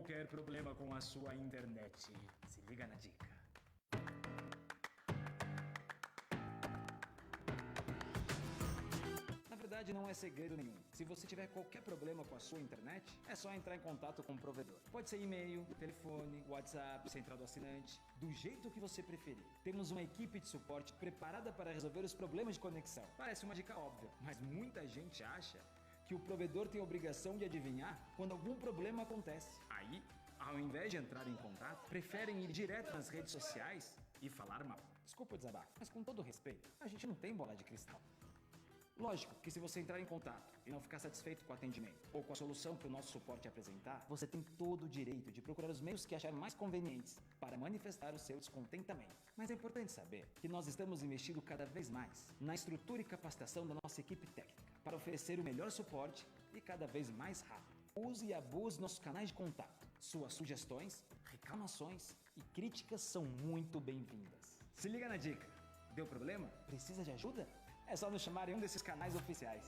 qualquer problema com a sua internet, se liga na dica. Na verdade, não é segredo nenhum. Se você tiver qualquer problema com a sua internet, é só entrar em contato com o provedor. Pode ser e-mail, telefone, WhatsApp, central do assinante, do jeito que você preferir. Temos uma equipe de suporte preparada para resolver os problemas de conexão. Parece uma dica óbvia, mas muita gente acha que o provedor tem a obrigação de adivinhar quando algum problema acontece. Aí, ao invés de entrar em contato, preferem ir direto nas redes sociais e falar mal. Desculpa o desabafo, mas com todo respeito, a gente não tem bola de cristal. Lógico que se você entrar em contato e não ficar satisfeito com o atendimento ou com a solução que o nosso suporte apresentar, você tem todo o direito de procurar os meios que achar mais convenientes para manifestar o seu descontentamento. Mas é importante saber que nós estamos investindo cada vez mais na estrutura e capacitação da nossa equipe técnica para oferecer o melhor suporte e cada vez mais rápido. Use e abuse nossos canais de contato. Suas sugestões, reclamações e críticas são muito bem-vindas. Se liga na dica. Deu problema? Precisa de ajuda? É só nos chamar em um desses canais oficiais.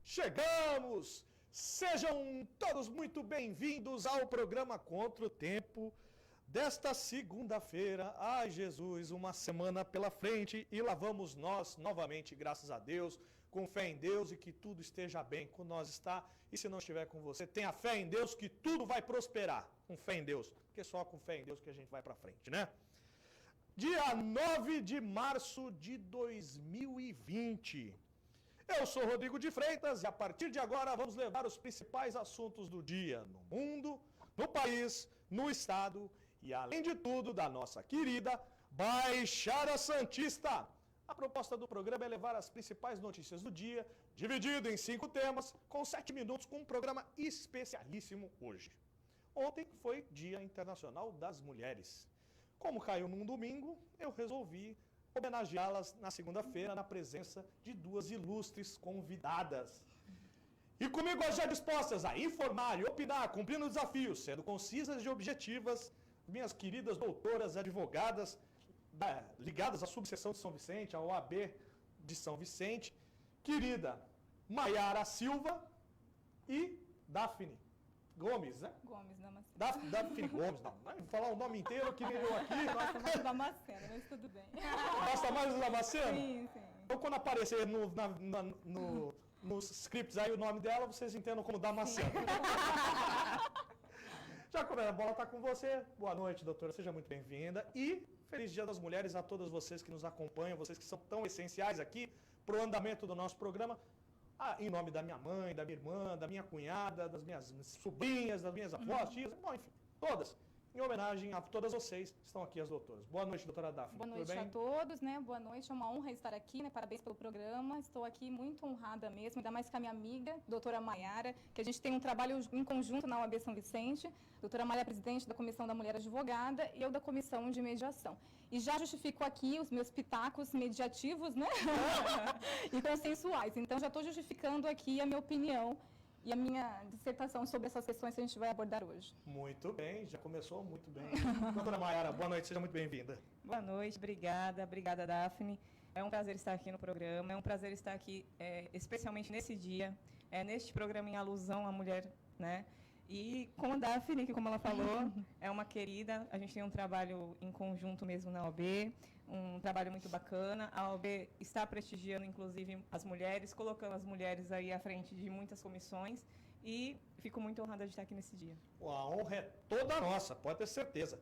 Chegamos! Sejam todos muito bem-vindos ao programa Contra o Tempo desta segunda-feira. Ai, Jesus, uma semana pela frente e lá vamos nós novamente, graças a Deus, com fé em Deus e que tudo esteja bem com nós está. E se não estiver com você, tenha fé em Deus que tudo vai prosperar. Com fé em Deus, porque é só com fé em Deus que a gente vai pra frente, né? Dia 9 de março de 2020. Eu sou Rodrigo de Freitas e a partir de agora vamos levar os principais assuntos do dia no mundo, no país, no estado e além de tudo da nossa querida Baixada Santista. A proposta do programa é levar as principais notícias do dia, dividido em 5 temas, com 7 minutos, com um programa especialíssimo hoje. Ontem foi Dia Internacional das Mulheres. Como caiu num domingo, eu resolvi homenageá-las na segunda-feira, na presença de 2 ilustres convidadas. E comigo já dispostas a informar e opinar, cumprindo desafios, sendo concisas e objetivas, minhas queridas doutoras advogadas ligadas à subseção de São Vicente, à OAB de São Vicente, querida Maiara Silva e Daphne Gomes, né? Gomes, Damasceno. Daphne Gomes, não. Vou falar o nome inteiro que nem eu aqui. Gosta mais do Damasceno, mas tudo bem. Gosta mais do Damasceno? Sim, sim. Então, quando aparecer nos scripts aí o nome dela, vocês entendam como Damasceno. Já que a bola está com você, boa noite, doutora, seja muito bem-vinda. E feliz Dia das Mulheres a todas vocês que nos acompanham, vocês que são tão essenciais aqui para o andamento do nosso programa. Em nome da minha mãe, da minha irmã, da minha cunhada, das minhas sobrinhas, das minhas avós, tias, bom, enfim, todas. Em homenagem a todas vocês, estão aqui as doutoras. Boa noite, doutora Daphne. Boa noite a todos, né? Boa noite, é uma honra estar aqui, né? Parabéns pelo programa. Estou aqui muito honrada mesmo, ainda mais com a minha amiga, doutora Maiara, que a gente tem um trabalho em conjunto na OAB São Vicente. Doutora Maiara é presidente da Comissão da Mulher Advogada e eu da Comissão de Mediação. E já justifico aqui os meus pitacos mediativos, né? E consensuais. Então, já estou justificando aqui a minha opinião e a minha dissertação sobre essas questões que a gente vai abordar hoje. Muito bem, já começou muito bem. Doutora Maiara, boa noite, seja muito bem-vinda. Boa noite, obrigada Daphne. É um prazer estar aqui no programa, é um prazer estar aqui, especialmente nesse dia, neste programa em alusão à mulher, né? E com a Daphne, que como ela falou, é uma querida, a gente tem um trabalho em conjunto mesmo na OAB, um trabalho muito bacana. A OAB está prestigiando, inclusive, as mulheres, colocando as mulheres aí à frente de muitas comissões e fico muito honrada de estar aqui nesse dia. A honra é toda nossa, pode ter certeza.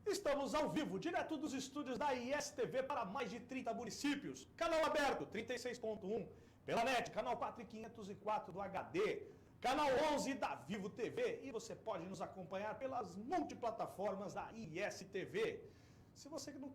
Estamos ao vivo, direto dos estúdios da ISTV para mais de 30 municípios. Canal aberto, 36.1, pela NET, canal 4504 do HD. canal 11 da Vivo TV, e você pode nos acompanhar pelas multiplataformas da ISTV. Se você não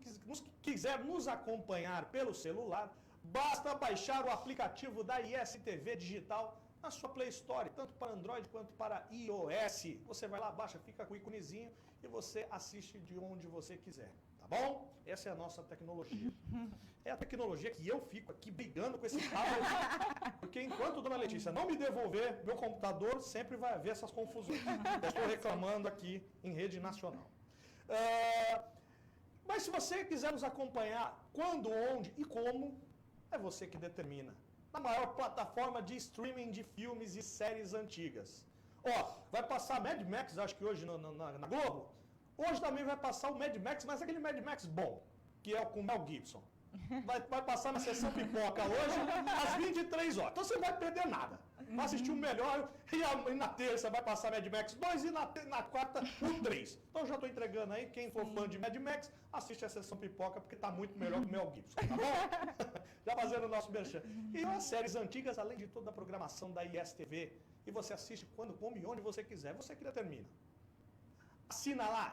quiser nos acompanhar pelo celular, basta baixar o aplicativo da ISTV Digital na sua Play Store, tanto para Android quanto para iOS. Você vai lá, baixa, fica com o íconezinho e você assiste de onde você quiser, tá bom? Essa é a nossa tecnologia. É a tecnologia que eu fico aqui brigando com esse cabo, porque enquanto Dona Letícia não me devolver, meu computador sempre vai haver essas confusões. Eu estou reclamando aqui em rede nacional. Mas se você quiser nos acompanhar quando, onde e como, é você que determina. Na maior plataforma de streaming de filmes e séries antigas. Ó, vai passar Mad Max, acho que hoje na Globo. Hoje também vai passar o Mad Max, mas aquele Mad Max bom, que é o com Mel Gibson. Vai passar na sessão pipoca hoje, às 23 horas. Então você não vai perder nada. Vai assistir o melhor, e na terça vai passar Mad Max 2 e na quarta o 3. Então eu já estou entregando aí, quem for fã de Mad Max, assiste a sessão pipoca, porque está muito melhor que o Mel Gibson, tá bom? Já fazendo o nosso merchan. E as séries antigas, além de toda a programação da ISTV, e você assiste quando, como e onde você quiser, você que determina. Assina lá,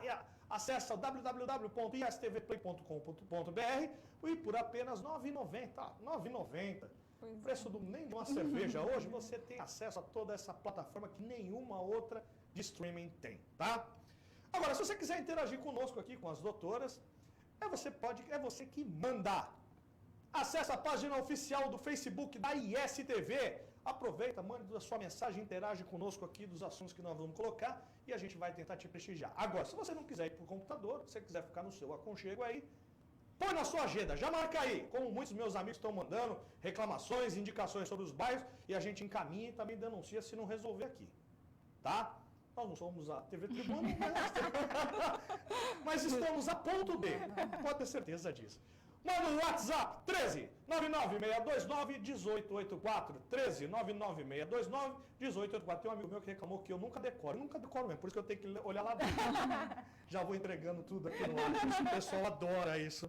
acessa www.istvplay.com.br e por apenas R$ 9,90. Preço nem de uma cerveja hoje, você tem acesso a toda essa plataforma que nenhuma outra de streaming tem, tá? Agora, se você quiser interagir conosco aqui, com as doutoras, é você que manda. Acesse a página oficial do Facebook da ISTV. Aproveita, mande a sua mensagem, interage conosco aqui dos assuntos que nós vamos colocar e a gente vai tentar te prestigiar. Agora, se você não quiser ir para o computador, se você quiser ficar no seu aconchego aí, põe na sua agenda, já marca aí, como muitos meus amigos estão mandando reclamações, indicações sobre os bairros, e a gente encaminha e também denuncia se não resolver aqui, tá? Nós não somos a TV Tribuna, mas estamos a ponto de, pode ter certeza disso. Manda um WhatsApp, 13 99629 1884, 13 99629 1884. Tem um amigo meu que reclamou que eu nunca decoro mesmo, por isso que eu tenho que olhar lá dentro. Já vou entregando tudo aqui no WhatsApp, o pessoal adora isso.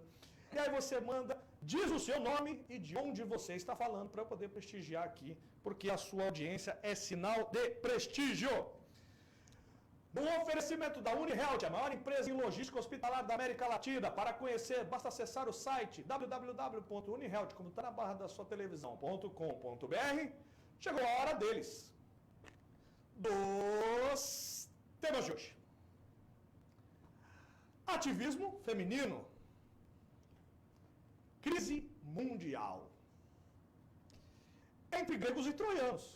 E aí você manda, diz o seu nome e de onde você está falando para eu poder prestigiar aqui, porque a sua audiência é sinal de prestígio. Um oferecimento da UniHealth, a maior empresa em logística hospitalar da América Latina. Para conhecer, basta acessar o site www.unihealth, como está na barra da sua televisão.com.br. Chegou a hora deles. Dos temas de hoje. Ativismo feminino. Crise mundial. Entre gregos e troianos.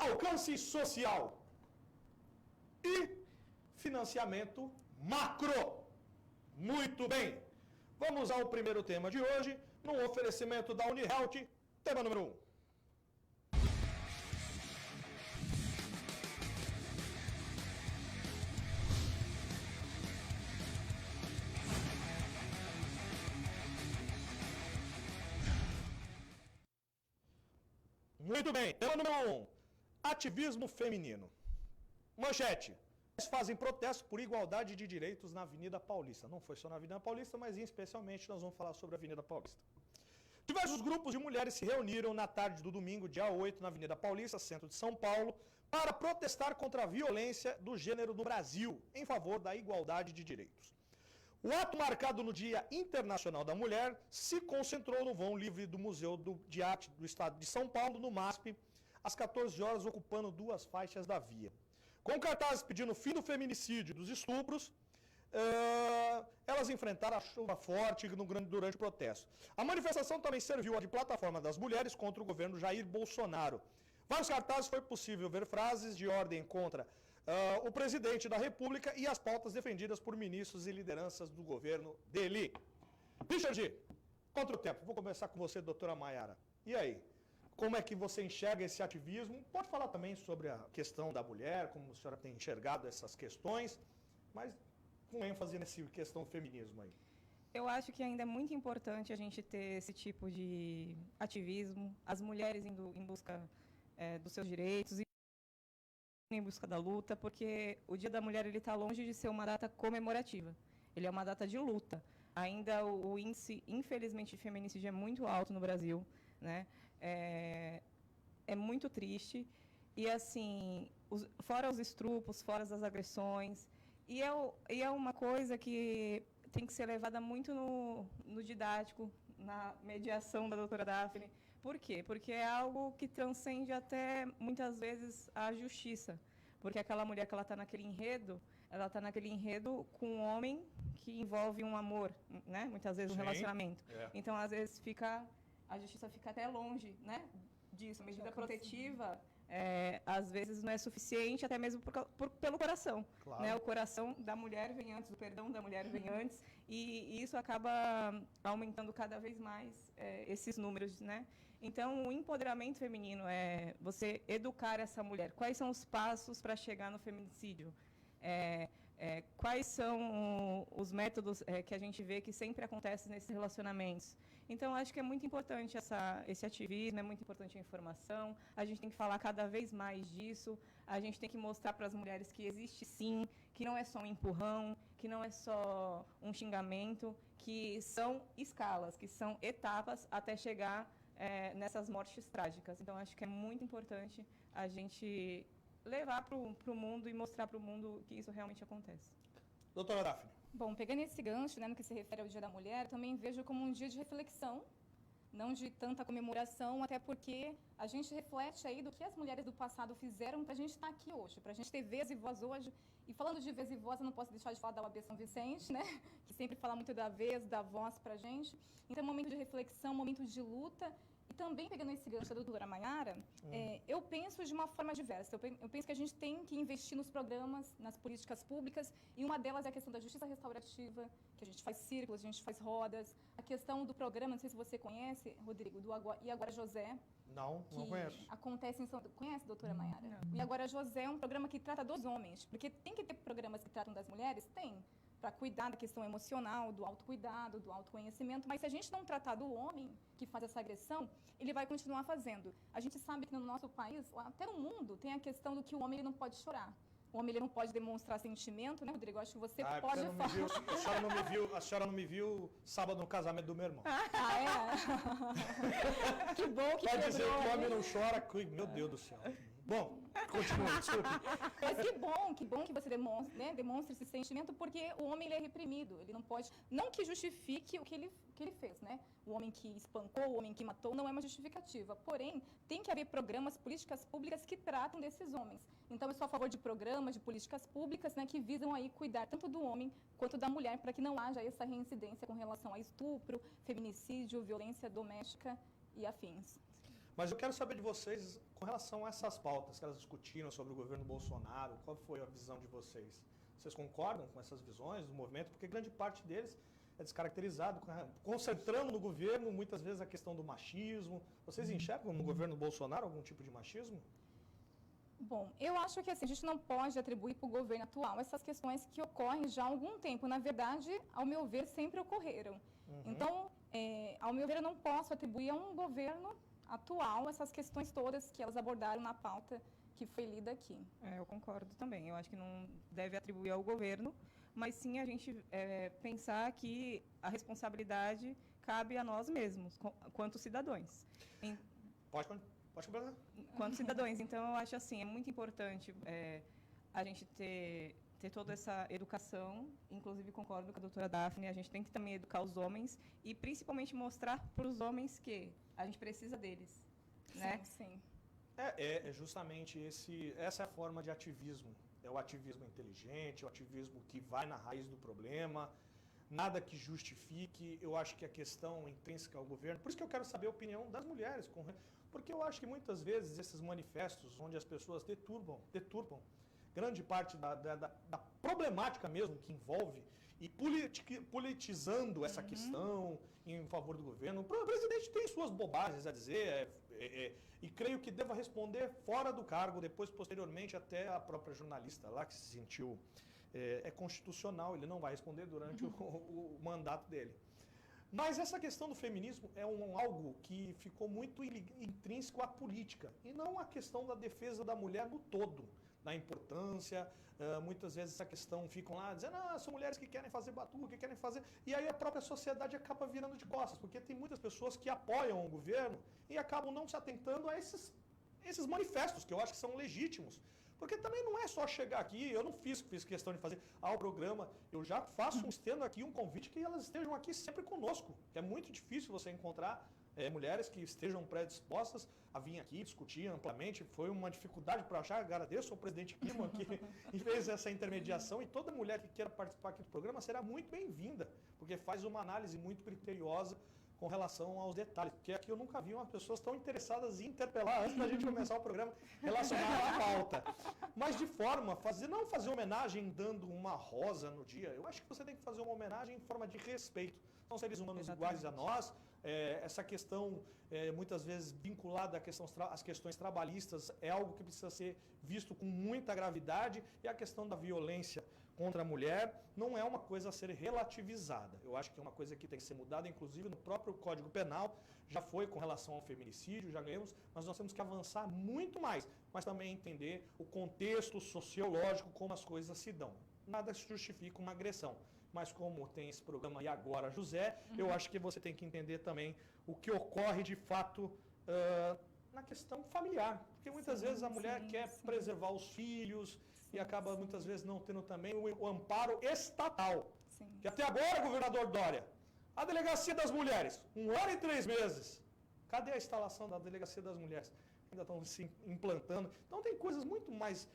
Alcance social e financiamento macro. Muito bem. Vamos ao primeiro tema de hoje, num oferecimento da UniHealth, tema número 1. Muito bem, tema número 1. Ativismo feminino. Manchete. Eles fazem protesto por igualdade de direitos na Avenida Paulista. Não foi só na Avenida Paulista, mas especialmente nós vamos falar sobre a Avenida Paulista. Diversos grupos de mulheres se reuniram na tarde do domingo, dia 8, na Avenida Paulista, centro de São Paulo, para protestar contra a violência do gênero no Brasil, em favor da igualdade de direitos. O ato, marcado no Dia Internacional da Mulher, se concentrou no vão livre do Museu de Arte do Estado de São Paulo, no MASP, às 14 horas, ocupando 2 faixas da via. Com cartazes pedindo fim do feminicídio e dos estupros, elas enfrentaram a chuva forte durante o protesto. A manifestação também serviu de plataforma das mulheres contra o governo Jair Bolsonaro. Vários cartazes foi possível ver frases de ordem contra o presidente da República e as pautas defendidas por ministros e lideranças do governo dele. Richard, contra o tempo. Vou começar com você, doutora Maiara. E aí? Como é que você enxerga esse ativismo? Pode falar também sobre a questão da mulher, como a senhora tem enxergado essas questões, mas com ênfase nessa questão do feminismo aí. Eu acho que ainda é muito importante a gente ter esse tipo de ativismo, as mulheres indo em busca dos seus direitos, em busca da luta, porque o Dia da Mulher está longe de ser uma data comemorativa, ele é uma data de luta. Ainda o índice, infelizmente, de feminicídio é muito alto no Brasil, né? é muito triste. E, assim, fora os estrupos, fora as agressões, e é uma coisa que tem que ser levada muito no didático, na mediação da doutora Daphne. Por quê? Porque é algo que transcende até, muitas vezes, a justiça. Porque aquela mulher que ela está naquele enredo com um homem que envolve um amor, né? Muitas vezes um relacionamento. Então, às vezes, a justiça fica até longe, né, disso. A medida protetiva, às vezes, não é suficiente, até mesmo pelo coração. Claro. Né? O coração da mulher vem antes, o perdão da mulher vem antes, e isso acaba aumentando cada vez mais esses números, né? Então, o empoderamento feminino é você educar essa mulher. Quais são os passos para chegar no feminicídio? Quais são os métodos que a gente vê que sempre acontecem nesses relacionamentos? Então, acho que é muito importante esse ativismo, é muito importante a informação, a gente tem que falar cada vez mais disso, a gente tem que mostrar para as mulheres que existe sim, que não é só um empurrão, que não é só um xingamento, que são escalas, que são etapas até chegar nessas mortes trágicas. Então, acho que é muito importante a gente levar para o mundo e mostrar para o mundo que isso realmente acontece. Doutora Daphne. Bom, pegando esse gancho, né, no que se refere ao Dia da Mulher, também vejo como um dia de reflexão, não de tanta comemoração, até porque a gente reflete aí do que as mulheres do passado fizeram para a gente estar aqui hoje, para a gente ter vez e voz hoje. E falando de vez e voz, eu não posso deixar de falar da UAB São Vicente, né, que sempre fala muito da vez, da voz para a gente. Então, é um momento de reflexão, um momento de luta. E também, pegando esse gancho da doutora Maiara, eu penso de uma forma diversa. Eu penso que a gente tem que investir nos programas, nas políticas públicas, e uma delas é a questão da justiça restaurativa, que a gente faz círculos, a gente faz rodas. A questão do programa, não sei se você conhece, Rodrigo, do E Agora José. Não conheço. Acontece em São... Conhece, doutora Maiara? Não. O E Agora José é um programa que trata dos homens, porque tem que ter programas que tratam das mulheres? Tem. Para cuidar da questão emocional, do autocuidado, do autoconhecimento, mas se a gente não tratar do homem que faz essa agressão, ele vai continuar fazendo. A gente sabe que no nosso país, até no mundo, tem a questão do que o homem ele não pode chorar. O homem ele não pode demonstrar sentimento, né, Rodrigo? Acho que você pode falar. A senhora não me viu sábado no casamento do meu irmão. Que bom que pode quebrou, dizer que o homem não chora, meu Deus do céu. Bom, continua, desculpe. Mas que bom que você demonstra esse sentimento, porque o homem ele é reprimido, ele não pode, não que justifique o que ele fez, né? O homem que espancou, o homem que matou, não é uma justificativa. Porém, tem que haver programas, políticas públicas que tratam desses homens. Então, eu sou a favor de programas, de políticas públicas, né, que visam aí cuidar tanto do homem quanto da mulher, para que não haja essa reincidência com relação a estupro, feminicídio, violência doméstica e afins. Mas eu quero saber de vocês, com relação a essas pautas que elas discutiram sobre o governo Bolsonaro, qual foi a visão de vocês? Vocês concordam com essas visões do movimento? Porque grande parte deles é descaracterizado, concentrando no governo, muitas vezes, a questão do machismo. Vocês enxergam no governo Bolsonaro algum tipo de machismo? Bom, eu acho que assim, a gente não pode atribuir para o governo atual essas questões que ocorrem já há algum tempo. Na verdade, ao meu ver, sempre ocorreram. Então, ao meu ver, eu não posso atribuir a um governo atual essas questões todas que elas abordaram na pauta que foi lida aqui. Eu concordo também. Eu acho que não deve atribuir ao governo, mas sim a gente pensar que a responsabilidade cabe a nós mesmos, quanto cidadãos. Pode completar. Quanto cidadãos. Então, eu acho assim, é muito importante a gente ter toda essa educação, inclusive concordo com a doutora Daphne, a gente tem que também educar os homens e principalmente mostrar para os homens que a gente precisa deles, né? Sim. É justamente essa é a forma de ativismo. É o ativismo inteligente, o ativismo que vai na raiz do problema, nada que justifique. Eu acho que a questão intrínseca ao governo, por isso que eu quero saber a opinião das mulheres, porque eu acho que muitas vezes esses manifestos onde as pessoas deturpam grande parte da problemática mesmo que envolve e politizando essa questão em favor do governo. O presidente tem suas bobagens a dizer e creio que deva responder fora do cargo, depois, posteriormente, até a própria jornalista lá que se sentiu constitucional, ele não vai responder durante o mandato dele. Mas essa questão do feminismo é algo que ficou muito intrínseco à política e não à questão da defesa da mulher no todo, da importância. Muitas vezes essa questão ficam lá dizendo, são mulheres que querem fazer batuque, que querem fazer... E aí a própria sociedade acaba virando de costas, porque tem muitas pessoas que apoiam o governo e acabam não se atentando a esses esses manifestos, que eu acho que são legítimos. Porque também não é só chegar aqui, eu não fiz questão de fazer o programa, eu já faço, estendo aqui um convite que elas estejam aqui sempre conosco, que é muito difícil você encontrar mulheres que estejam predispostas a vir aqui discutir amplamente. Foi uma dificuldade para achar, agradeço ao presidente Clima que fez essa intermediação, e toda mulher que queira participar aqui do programa será muito bem-vinda, porque faz uma análise muito criteriosa com relação aos detalhes, porque aqui eu nunca vi umas pessoas tão interessadas em interpelar antes da gente começar o programa relacionado à pauta. Mas de forma, não fazer homenagem dando uma rosa no dia, eu acho que você tem que fazer uma homenagem em forma de respeito. São seres humanos iguais a nós, essa questão muitas vezes vinculada às questões trabalhistas é algo que precisa ser visto com muita gravidade, e a questão da violência contra a mulher não é uma coisa a ser relativizada. Eu acho que é uma coisa que tem que ser mudada, inclusive no próprio Código Penal, já foi com relação ao feminicídio, já ganhamos, mas nós temos que avançar muito mais, mas também entender o contexto sociológico, como as coisas se dão. Nada justifica uma agressão, mas como tem esse programa E Agora, José, eu acho que você tem que entender também o que ocorre de fato na questão familiar, porque muitas vezes a mulher quer preservar os filhos, e acaba muitas vezes não tendo também o amparo estatal. Sim. Que até agora, governador Dória, a Delegacia das Mulheres, 1 ano e 3 meses, cadê a instalação da Delegacia das Mulheres? Ainda estão se implantando. Então tem coisas muito mais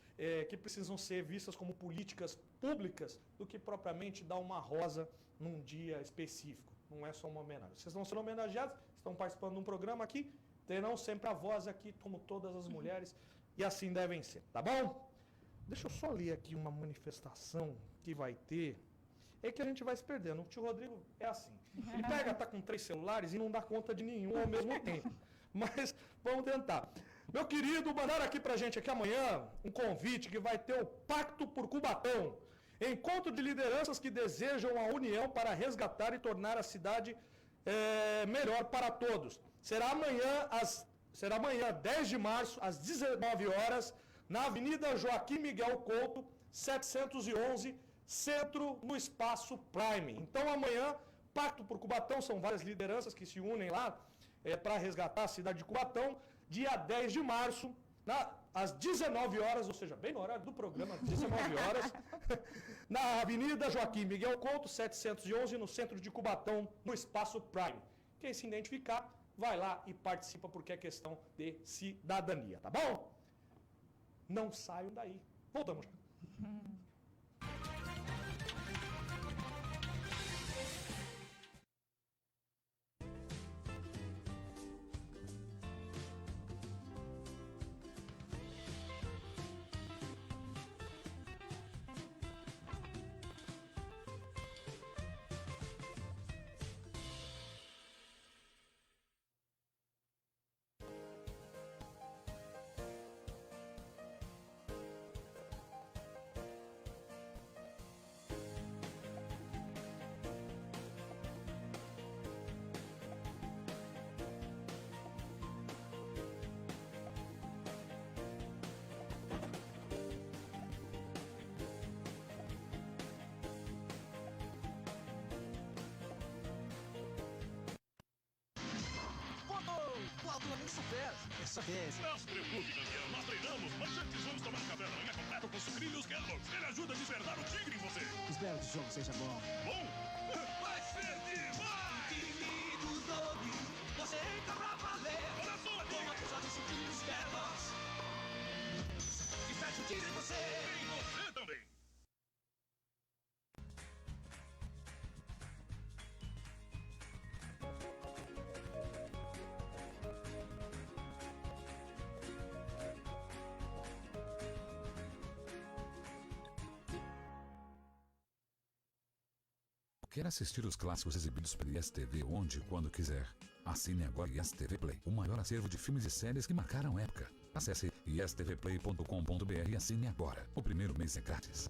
que precisam ser vistas como políticas públicas do que propriamente dar uma rosa num dia específico. Não é só uma homenagem. Vocês estão sendo homenageados, estão participando de um programa aqui, terão sempre a voz aqui, como todas as mulheres, e assim devem ser, tá bom? Deixa eu só ler aqui uma manifestação que vai ter. É que a gente vai se perdendo. O tio Rodrigo é assim. Ele tá com 3 celulares e não dá conta de nenhum ao mesmo tempo. Mas vamos tentar. Meu querido, mandaram aqui pra gente aqui amanhã um convite que vai ter o Pacto por Cubatão. Encontro de lideranças que desejam a união para resgatar e tornar a cidade melhor para todos. Será amanhã, 10 de março, às 19 horas, na Avenida Joaquim Miguel Couto, 711, Centro, no Espaço Prime. Então amanhã, Pacto por Cubatão, são várias lideranças que se unem lá para resgatar a cidade de Cubatão, dia 10 de março, às 19 horas, ou seja, bem no horário do programa, às 19 horas, na Avenida Joaquim Miguel Couto, 711, no centro de Cubatão, no Espaço Prime. Quem se identificar, vai lá e participa, porque é questão de cidadania, tá bom? Não saiam daí. Voltamos. Dessa vez. Não se preocupe, Daniel. Nós treinamos, mas antes vamos tomar um café da manhã completo com sucrilhos Kellogg's. Ele ajuda a despertar o tigre em você. Espero que o jogo seja bom. Bom? Vai ser demais! Time dos dogs, você entra pra valer. Olha só, Com a pessoa de sucrilhos Kellogg's. Desperte o tigre em você. E você também. Quer assistir os clássicos exibidos pela ISTV onde e quando quiser? Assine agora ISTV Play, o maior acervo de filmes e séries que marcaram época. Acesse istvplay.com.br e assine agora. O primeiro mês é grátis.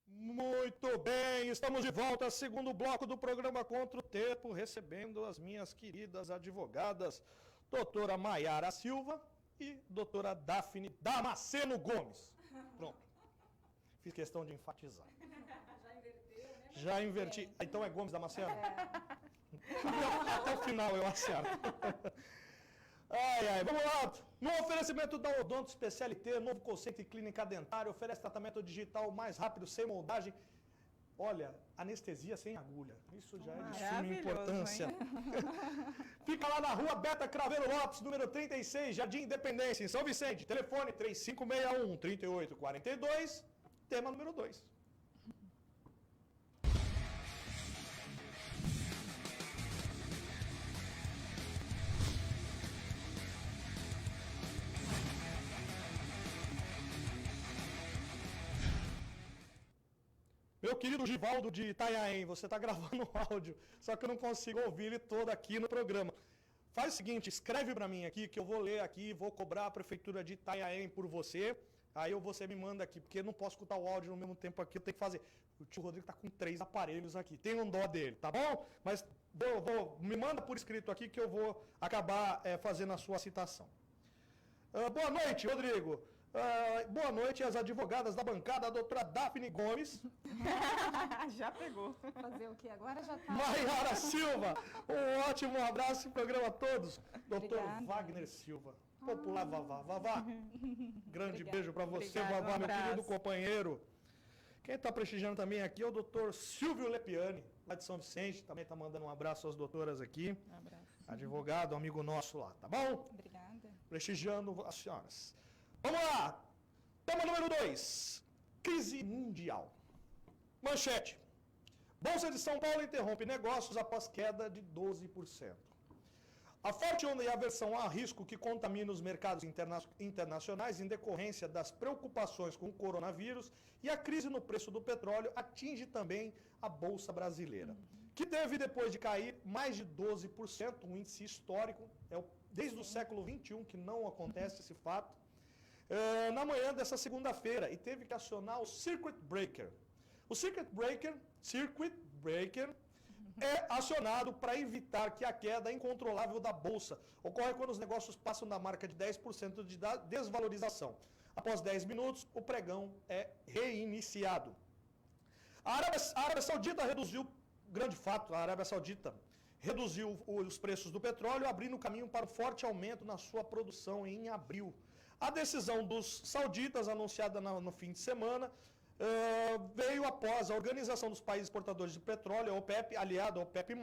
Muito bem, estamos de volta, segundo bloco do programa Contra o Tempo, recebendo as minhas queridas advogadas, doutora Maiara Silva e doutora Daphne Damasceno Gomes. Pronto. Fiz questão de enfatizar. Já inverti. Então é Gomes Damasceno? Até o final eu acerto. Vamos lá. No oferecimento da Odonto Specialité, novo conceito em clínica dentária, oferece tratamento digital mais rápido, sem moldagem. Olha, anestesia sem agulha. Isso já é de suma importância. Fica lá na rua Beta Craveiro Lopes, número 36, Jardim Independência, em São Vicente. Telefone 3561-3842, tema número 2. Meu querido Givaldo de Itanhaém, você está gravando o áudio, só que eu não consigo ouvir ele todo aqui no programa. Faz o seguinte, escreve para mim aqui, que eu vou ler aqui, vou cobrar a prefeitura de Itanhaém por você, aí você me manda aqui, porque eu não posso escutar o áudio no mesmo tempo aqui, eu tenho que fazer. O tio Rodrigo está com 3 aparelhos aqui, tem um dó dele, tá bom? Mas me manda por escrito aqui que eu vou acabar fazendo a sua citação. Boa noite, Rodrigo. Boa noite às advogadas da bancada, a doutora Daphne Gomes. Já pegou. Fazer o quê? Agora já tá. Maiara Silva, um ótimo abraço e programa a todos. Doutor Wagner Silva, popular Vavá. Vavá, grande beijo para você, Vavá, meu querido companheiro. Quem está prestigiando também aqui é o doutor Silvio Lepiani, lá de São Vicente, também está mandando um abraço às doutoras aqui. Um abraço. Advogado, amigo nosso lá, tá bom? Obrigada. Prestigiando as senhoras. Vamos lá! Tema número 2. Crise mundial. Manchete. Bolsa de São Paulo interrompe negócios após queda de 12%. A forte onda e aversão a risco que contamina os mercados internacionais em decorrência das preocupações com o coronavírus e a crise no preço do petróleo atinge também a Bolsa Brasileira, que teve, depois de cair, mais de 12%, um índice histórico, desde o século XXI que não acontece esse fato, na manhã dessa segunda-feira, e teve que acionar o Circuit Breaker. O Circuit Breaker é acionado para evitar que a queda incontrolável da Bolsa ocorre quando os negócios passam da marca de 10% de desvalorização. Após 10 minutos, o pregão é reiniciado. A Arábia Saudita reduziu, grande fato, a Arábia Saudita reduziu os preços do petróleo, abrindo caminho para um forte aumento na sua produção em abril. A decisão dos sauditas, anunciada no fim de semana, veio após a Organização dos Países Exportadores de Petróleo, a OPEP, aliada ao OPEP+,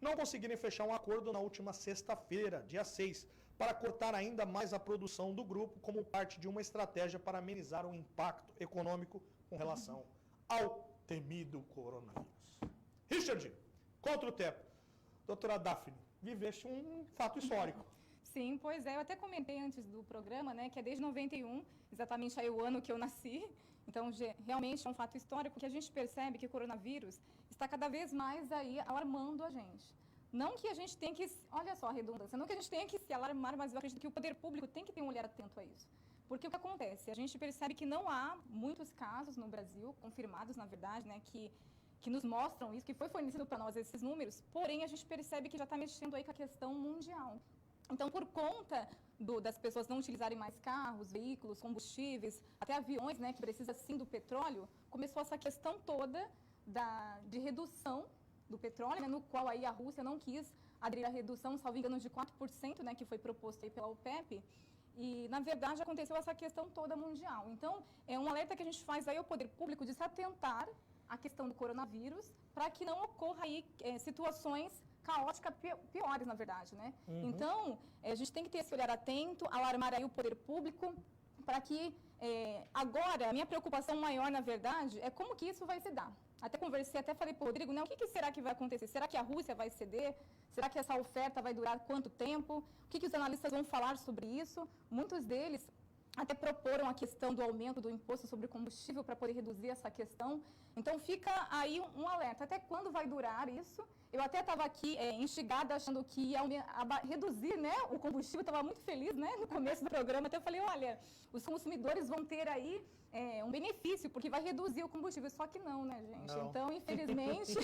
não conseguirem fechar um acordo na última sexta-feira, dia 6, para cortar ainda mais a produção do grupo como parte de uma estratégia para amenizar o impacto econômico com relação ao temido coronavírus. Richard, contra o tempo. Doutora Daphne, viveste um fato histórico. Sim, pois é. Eu até comentei antes do programa, né, que é desde 91, exatamente aí o ano que eu nasci. Então, realmente é um fato histórico que a gente percebe que o coronavírus está cada vez mais aí alarmando a gente. Não que a gente tenha que, olha só a redundância, não que a gente tenha que se alarmar, mas eu acredito que o poder público tem que ter um olhar atento a isso. Porque o que acontece? A gente percebe que não há muitos casos no Brasil, confirmados, na verdade, né, que nos mostram isso, que foi fornecido para nós esses números, porém a gente percebe que já está mexendo aí com a questão mundial. Então, por conta das pessoas não utilizarem mais carros, veículos, combustíveis, até aviões, né, que precisa sim do petróleo, começou essa questão toda de redução do petróleo, né, no qual aí a Rússia não quis aderir à redução, salvo engano, de 4%, né, que foi proposto aí pela OPEP, e, na verdade, aconteceu essa questão toda mundial. Então, é um alerta que a gente faz aí ao poder público de se atentar à questão do coronavírus, para que não ocorra aí situações caóticas piores, na verdade, né? Então, a gente tem que ter esse olhar atento, alarmar aí o poder público, para que, agora, a minha preocupação maior, na verdade, é como que isso vai se dar. Até conversei, até falei para o Rodrigo, né, o que será que vai acontecer? Será que a Rússia vai ceder? Será que essa oferta vai durar quanto tempo? O que os analistas vão falar sobre isso? Muitos deles até proporam a questão do aumento do imposto sobre combustível para poder reduzir essa questão. Então, fica aí um alerta. Até quando vai durar isso? Eu até estava aqui instigada, achando que ia reduzir, né, o combustível. Estava muito feliz, né, no começo do programa. Até falei, olha, os consumidores vão ter aí um benefício, porque vai reduzir o combustível. Só que não, né, gente? Não. Então, infelizmente,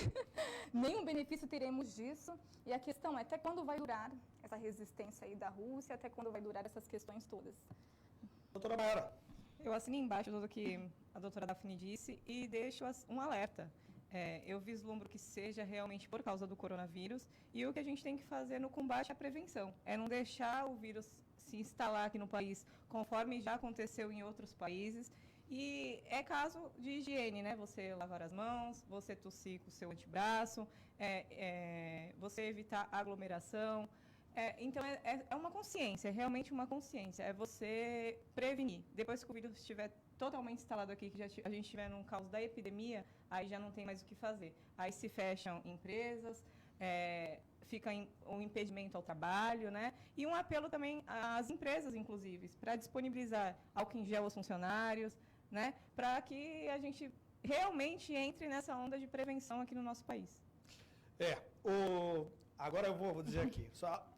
nenhum benefício teremos disso. E a questão é até quando vai durar essa resistência aí da Rússia, até quando vai durar essas questões todas. Doutora Maiara. Eu assino embaixo tudo que a doutora Daphne disse e deixo um alerta. eu vislumbro que seja realmente por causa do coronavírus, e o que a gente tem que fazer no combate é a prevenção, é não deixar o vírus se instalar aqui no país, conforme já aconteceu em outros países, e é caso de higiene, né? Você lavar as mãos, você tossir com o seu antebraço, você evitar aglomeração. Então, é uma consciência, é realmente uma consciência, é você prevenir. Depois que o vírus estiver totalmente instalado aqui, que a gente estiver num caos da epidemia, aí já não tem mais o que fazer. Aí se fecham empresas, fica um impedimento ao trabalho, né? E um apelo também às empresas, inclusive, para disponibilizar álcool em gel aos funcionários, né? Para que a gente realmente entre nessa onda de prevenção aqui no nosso país. Agora eu vou dizer aqui,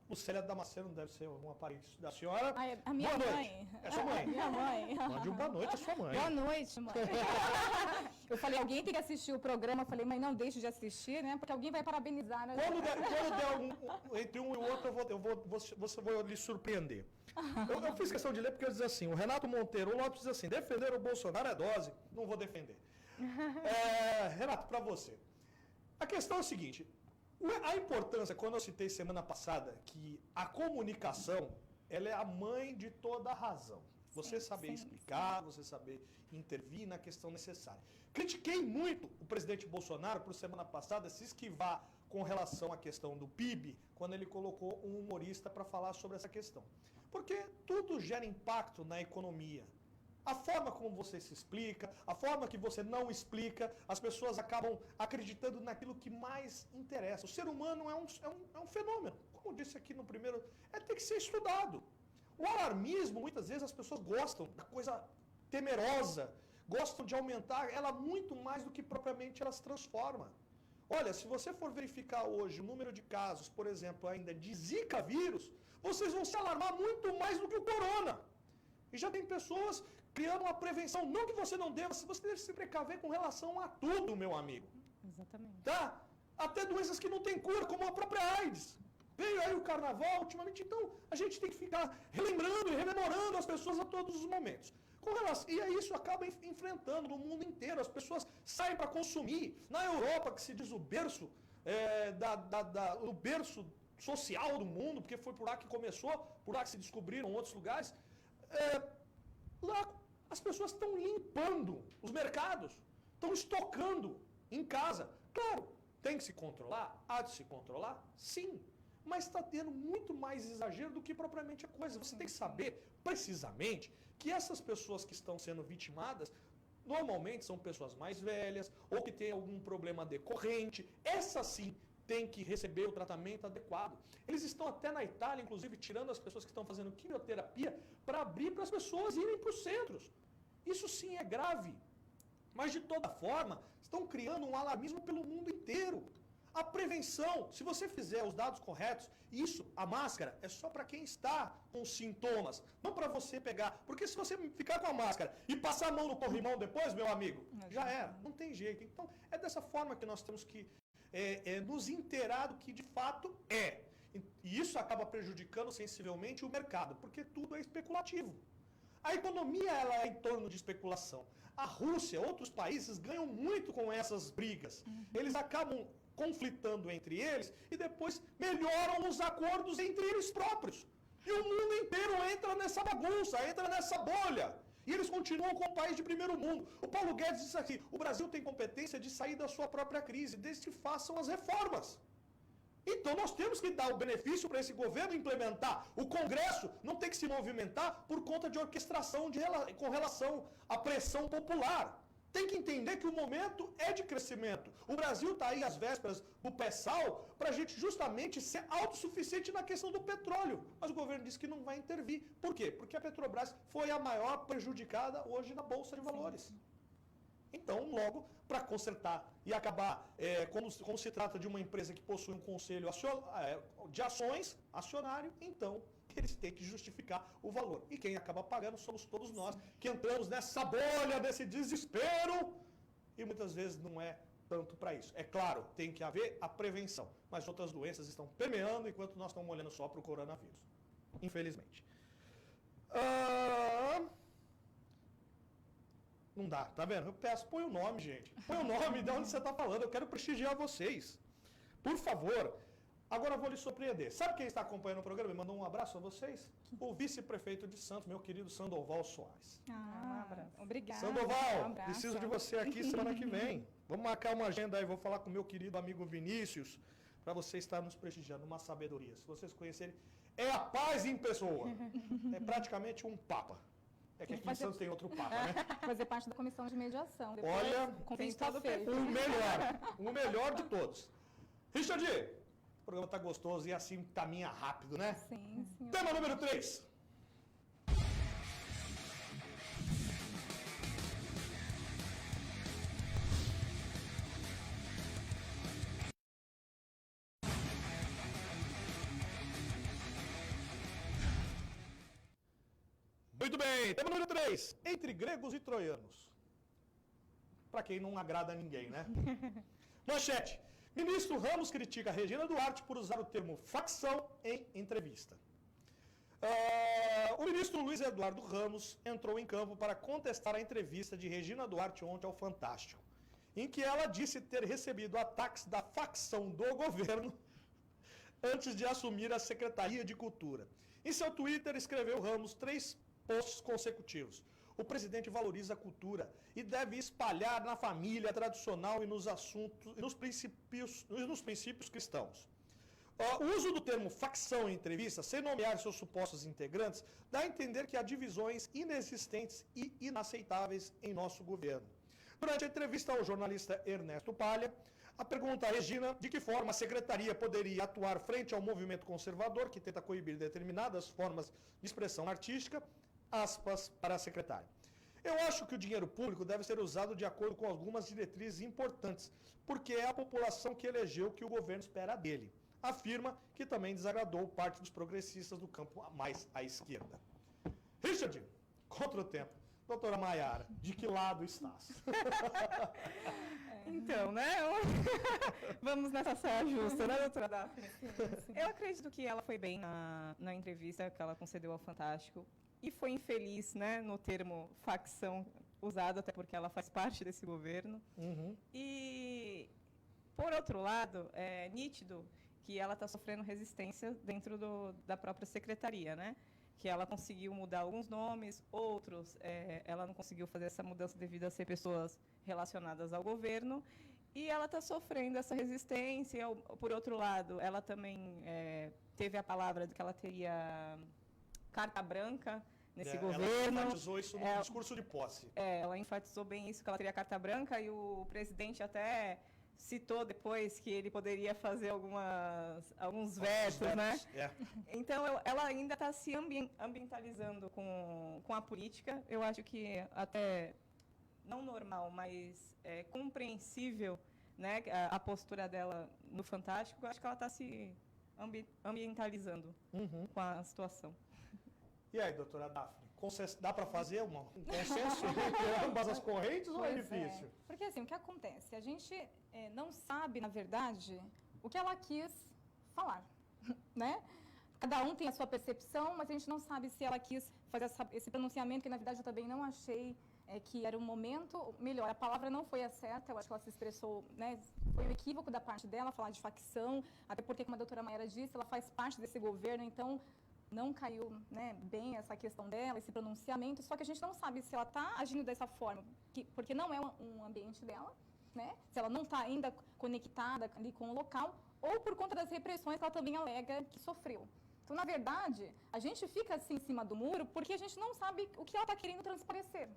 o Célia Damasceno deve ser alguma parente da senhora. A minha boa mãe. Noite. É sua mãe. Minha mãe. Mande boa noite à sua mãe. Boa noite, mãe. Eu falei, alguém tem que assistir o programa. Eu falei, mãe, não deixe de assistir, né? Porque alguém vai parabenizar, né? Quando der entre um e o outro, você vai lhe surpreender. Eu fiz questão de ler porque eu diz assim, o Renato Monteiro Lopes diz assim, defender o Bolsonaro é dose, não vou defender. Renato, para você. A questão é a seguinte, a importância, quando eu citei semana passada, que a comunicação, ela é a mãe de toda a razão. Você saber explicar, você saber intervir na questão necessária. Critiquei muito o presidente Bolsonaro por semana passada se esquivar com relação à questão do PIB, quando ele colocou um humorista para falar sobre essa questão. Porque tudo gera impacto na economia. A forma como você se explica, a forma que você não explica, as pessoas acabam acreditando naquilo que mais interessa. O ser humano é um fenômeno. Como eu disse aqui no primeiro, tem que ser estudado. O alarmismo, muitas vezes, as pessoas gostam da coisa temerosa, gostam de aumentar ela muito mais do que propriamente elas transformam. Olha, se você for verificar hoje o número de casos, por exemplo, ainda de Zika vírus, vocês vão se alarmar muito mais do que o corona. E já tem pessoas criando uma prevenção, não que você não deva, você deve se precaver com relação a tudo, meu amigo. Exatamente. Tá? Até doenças que não têm cura, como a própria AIDS. Veio aí o carnaval ultimamente, então a gente tem que ficar relembrando e rememorando as pessoas a todos os momentos. E aí isso acaba enfrentando no mundo inteiro, as pessoas saem para consumir. Na Europa, que se diz o berço, o berço social do mundo, porque foi por lá que começou, por lá que se descobriram outros lugares, lá as pessoas estão limpando os mercados, estão estocando em casa. Claro, tem que se controlar? Há de se controlar? Sim. Mas está tendo muito mais exagero do que propriamente a coisa. Você tem que saber, precisamente, que essas pessoas que estão sendo vitimadas, normalmente são pessoas mais velhas, ou que têm algum problema decorrente. Essas sim têm que receber o tratamento adequado. Eles estão até na Itália, inclusive, tirando as pessoas que estão fazendo quimioterapia para abrir para as pessoas irem para os centros. Isso sim é grave. Mas, de toda forma, estão criando um alarmismo pelo mundo inteiro. A prevenção, se você fizer os dados corretos, a máscara é só para quem está com sintomas, não para você pegar. Porque se você ficar com a máscara e passar a mão no corrimão depois, meu amigo, já era, não tem jeito. Então, é dessa forma que nós temos que nos inteirar do que de fato é. E isso acaba prejudicando sensivelmente o mercado, porque tudo é especulativo. A economia ela é em torno de especulação. A Rússia, outros países ganham muito com essas brigas. Eles acabam conflitando entre eles e depois melhoram os acordos entre eles próprios. E o mundo inteiro entra nessa bagunça, entra nessa bolha. E eles continuam como um país de primeiro mundo. O Paulo Guedes disse aqui, o Brasil tem competência de sair da sua própria crise, desde que façam as reformas. Então nós temos que dar o benefício para esse governo implementar. O Congresso não tem que se movimentar por conta de orquestração com relação à pressão popular. Tem que entender que o momento é de crescimento. O Brasil está aí às vésperas do pré-sal para a gente justamente ser autossuficiente na questão do petróleo. Mas o governo disse que não vai intervir. Por quê? Porque a Petrobras foi a maior prejudicada hoje na Bolsa de Valores. Então, logo, para consertar e acabar, como se trata de uma empresa que possui um conselho de ações, acionário, então eles têm que justificar o valor. E quem acaba pagando somos todos nós, que entramos nessa bolha, desse desespero, e muitas vezes não é tanto para isso. É claro, tem que haver a prevenção, mas outras doenças estão permeando enquanto nós estamos olhando só para o coronavírus. Infelizmente. Não dá, tá vendo? Eu peço, põe o nome, gente. Põe o nome de onde você está falando. Eu quero prestigiar vocês. Por favor. Agora eu vou lhe surpreender. Sabe quem está acompanhando o programa e mandou um abraço a vocês? O vice-prefeito de Santos, meu querido Sandoval Soares. Obrigada. Sandoval, preciso de você aqui semana que vem. Vamos marcar uma agenda aí, vou falar com o meu querido amigo Vinícius, para você estar nos prestigiando, uma sabedoria. Se vocês conhecerem, é a paz em pessoa. É praticamente um papa. É que aqui em Santos tem outro papa, né? Fazer parte da comissão de mediação. Depois, olha, convite está feito. O melhor de todos. Richard, o programa tá gostoso e assim caminha rápido, né? Sim, sim. Tema número 3. Muito bem, tema número 3. Entre gregos e troianos. Para quem não agrada a ninguém, né? Manchete. Ministro Ramos critica Regina Duarte por usar o termo facção em entrevista. O ministro Luiz Eduardo Ramos entrou em campo para contestar a entrevista de Regina Duarte ontem ao Fantástico, em que ela disse ter recebido ataques da facção do governo antes de assumir a Secretaria de Cultura. Em seu Twitter, escreveu Ramos 3 posts consecutivos. O presidente valoriza a cultura e deve espalhar na família tradicional e nos assuntos e nos princípios cristãos. O uso do termo facção em entrevista, sem nomear seus supostos integrantes, dá a entender que há divisões inexistentes e inaceitáveis em nosso governo. Durante a entrevista ao jornalista Ernesto Palha, a pergunta a Regina de que forma a secretaria poderia atuar frente ao movimento conservador que tenta coibir determinadas formas de expressão artística, aspas para a secretária. Eu acho que o dinheiro público deve ser usado de acordo com algumas diretrizes importantes, porque é a população que elegeu que o governo espera dele. Afirma que também desagradou parte dos progressistas do campo mais à esquerda. Richard, contra o tempo. Doutora Maiara, de que lado estás? Então, né? Vamos nessa saia justa, né, doutora Daphne? Eu acredito que ela foi bem na entrevista que ela concedeu ao Fantástico. E foi infeliz, né, no termo facção usado, até porque ela faz parte desse governo. Uhum. E, por outro lado, é nítido que ela está sofrendo resistência dentro da própria secretaria, né? Que ela conseguiu mudar alguns nomes, outros ela não conseguiu fazer essa mudança devido a ser pessoas relacionadas ao governo. E ela está sofrendo essa resistência. Por outro lado, ela também teve a palavra de que ela teria carta branca nesse governo. Ela enfatizou isso no discurso de posse. Ela enfatizou bem isso, que ela teria carta branca, e o presidente até citou depois que ele poderia fazer alguns vetos, né? Então, ela ainda está se ambientalizando com a política. Eu acho que até, não normal, mas compreensível, né, a postura dela no Fantástico. Eu acho que ela está se ambientalizando com a situação. E aí, doutora Daphne, dá para fazer um consenso entre ambas as correntes ou é difícil? Porque assim, o que acontece? A gente não sabe, na verdade, o que ela quis falar, né? Cada um tem a sua percepção, mas a gente não sabe se ela quis fazer esse pronunciamento, que na verdade eu também não achei que era um momento melhor. A palavra não foi a certa, eu acho que ela se expressou, né? Foi um equívoco da parte dela falar de facção, até porque, como a doutora Maiara disse, ela faz parte desse governo, então não caiu, né, bem essa questão dela, esse pronunciamento, só que a gente não sabe se ela está agindo dessa forma, porque não é um ambiente dela, né, se ela não está ainda conectada ali com o local, ou por conta das repressões que ela também alega que sofreu. Então, na verdade, a gente fica assim em cima do muro porque a gente não sabe o que ela está querendo transparecer,